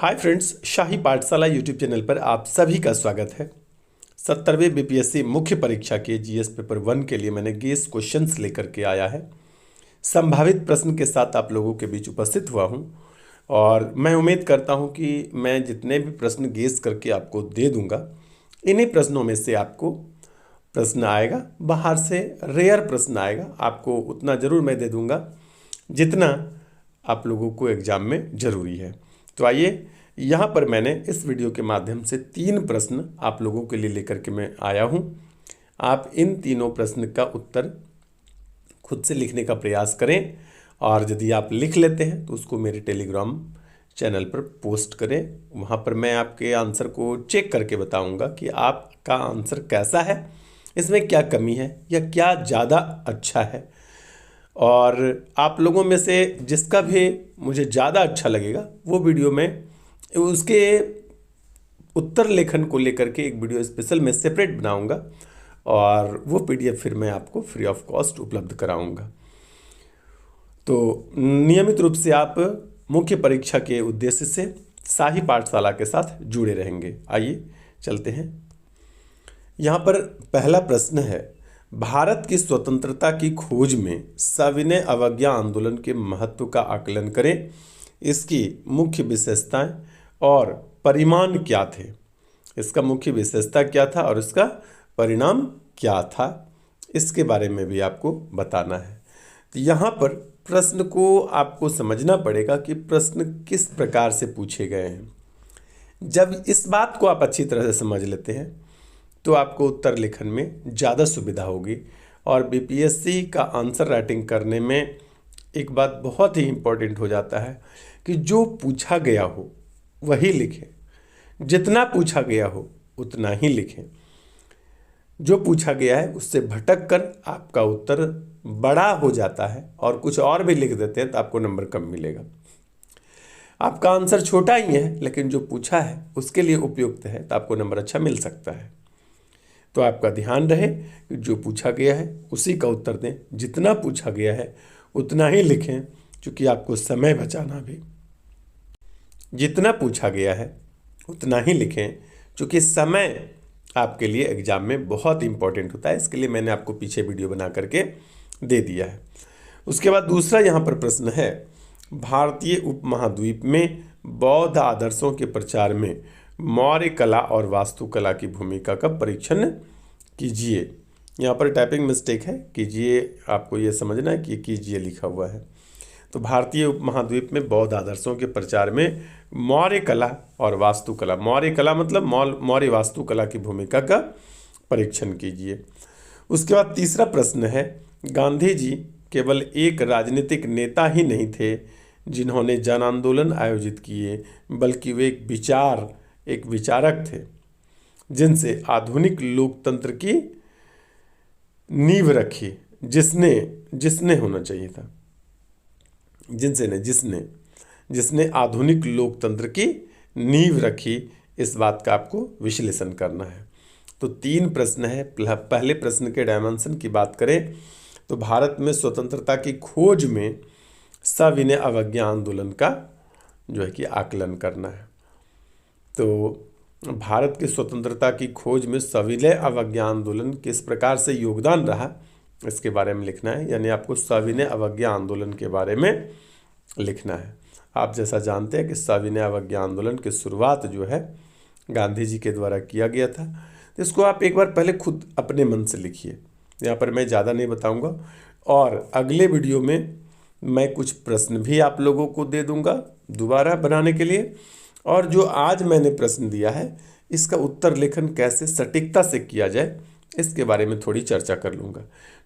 Hi friends, शाही पाठशाला YouTube channel पर आप सभी का स्वागत है। 70वें बीपीएससी मुख्य परीक्षा के जीएस पेपर 1 के लिए मैंने गेस क्वेश्चंस लेकर के आया है। संभावित प्रश्न के साथ आप लोगों के बीच उपस्थित हुआ हूं और मैं उम्मीद करता हूं कि मैं जितने भी प्रश्न गेस करके आपको दे दूंगा, इन्हीं प्रश्नों में से आपको प्रश्न आएगा। बाहर से रेयर प्रश्न आएगा, आपको उतना ज़रूर मैं दे दूंगा जितना आप लोगों को एग्ज़ाम में ज़रूरी है। तो आइए, यहाँ पर मैंने इस वीडियो के माध्यम से 3 प्रश्न आप लोगों के लिए लेकर के मैं आया हूँ। आप इन तीनों प्रश्न का उत्तर खुद से लिखने का प्रयास करें और यदि आप लिख लेते हैं तो उसको मेरे टेलीग्राम चैनल पर पोस्ट करें। वहाँ पर मैं आपके आंसर को चेक करके बताऊँगा कि आपका आंसर कैसा है, इसमें क्या कमी है या क्या ज़्यादा अच्छा है। और आप लोगों में से जिसका भी मुझे ज़्यादा अच्छा लगेगा वो वीडियो में उसके उत्तर लेखन को लेकर के एक वीडियो स्पेशल मैं सेपरेट बनाऊंगा और वो पीडीएफ फिर मैं आपको फ्री ऑफ कॉस्ट उपलब्ध कराऊंगा। तो नियमित रूप से आप मुख्य परीक्षा के उद्देश्य से शाही पाठशाला के साथ जुड़े रहेंगे। आइए चलते हैं। यहाँ पर पहला प्रश्न है, भारत की स्वतंत्रता की खोज में सविनय अवज्ञा आंदोलन के महत्व का आकलन करें। इसकी मुख्य विशेषताएं और परिणाम क्या थे। इसका मुख्य विशेषता क्या था और इसका परिणाम क्या था, इसके बारे में भी आपको बताना है। तो यहाँ पर प्रश्न को आपको समझना पड़ेगा कि प्रश्न किस प्रकार से पूछे गए हैं। जब इस बात को आप अच्छी तरह से समझ लेते हैं तो आपको उत्तर लेखन में ज़्यादा सुविधा होगी। और बीपीएससी का आंसर राइटिंग करने में एक बात बहुत ही इम्पोर्टेंट हो जाता है कि जो पूछा गया हो वही लिखें, जितना पूछा गया हो उतना ही लिखें। जो पूछा गया है उससे भटक कर आपका उत्तर बड़ा हो जाता है और कुछ और भी लिख देते हैं तो आपको नंबर कम मिलेगा। आपका आंसर छोटा ही है लेकिन जो पूछा है उसके लिए उपयुक्त है तो आपको नंबर अच्छा मिल सकता है। तो आपका ध्यान रहे कि जो पूछा गया है उसी का उत्तर दें, जितना पूछा गया है उतना ही लिखें, क्योंकि आपको समय बचाना भी। जितना पूछा गया है उतना ही लिखें, क्योंकि समय आपके लिए एग्जाम में बहुत इंपॉर्टेंट होता है। इसके लिए मैंने आपको पीछे वीडियो बना करके दे दिया है। उसके बाद दूसरा यहाँ पर प्रश्न है, भारतीय उपमहाद्वीप में बौद्ध आदर्शों के प्रचार में मौर्य कला और वास्तुकला की भूमिका का परीक्षण कीजिए। यहाँ पर टाइपिंग मिस्टेक है, कीजिए आपको ये समझना है कि कीजिए लिखा हुआ है। तो भारतीय उपमहाद्वीप में बौद्ध आदर्शों के प्रचार में मौर्य कला और वास्तुकला, मौर्य कला मतलब मौर्य वास्तुकला की भूमिका का परीक्षण कीजिए। उसके बाद तीसरा प्रश्न है, गांधी जी केवल एक राजनीतिक नेता ही नहीं थे जिन्होंने जन आंदोलन आयोजित किए, बल्कि वे एक विचारक थे जिनसे आधुनिक लोकतंत्र की नींव रखी। जिसने होना चाहिए था, जिसने आधुनिक लोकतंत्र की नींव रखी। इस बात का आपको विश्लेषण करना है। तो 3 प्रश्न है। पहले प्रश्न के डायमेंशन की बात करें तो भारत में स्वतंत्रता की खोज में सविनय अवज्ञा आंदोलन का जो है कि आकलन करना है। तो भारत की स्वतंत्रता की खोज में सविनय अवज्ञा आंदोलन किस प्रकार से योगदान रहा, इसके बारे में लिखना है। यानी आपको सविनय अवज्ञा आंदोलन के बारे में लिखना है। आप जैसा जानते हैं कि सविनय अवज्ञा आंदोलन की शुरुआत जो है गांधी जी के द्वारा किया गया था। तो इसको आप एक बार पहले खुद अपने मन से लिखिए। यहाँ पर मैं ज़्यादा नहीं बताऊँगा और अगले वीडियो में मैं कुछ प्रश्न भी आप लोगों को दे दूँगा दोबारा बनाने के लिए। और जो आज मैंने प्रश्न दिया है इसका उत्तर लेखन कैसे सटीकता से किया जाए, इसके बारे में थोड़ी चर्चा कर लूँगा।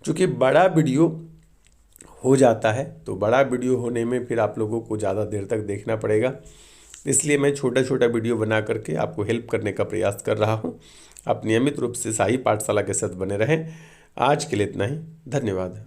क्योंकि बड़ा वीडियो हो जाता है तो बड़ा वीडियो होने में फिर आप लोगों को ज़्यादा देर तक देखना पड़ेगा, इसलिए मैं छोटा छोटा वीडियो बना करके आपको हेल्प करने का प्रयास कर रहा हूँ। आप नियमित रूप से शाही पाठशाला के साथ बने रहें। आज के लिए इतना ही, धन्यवाद।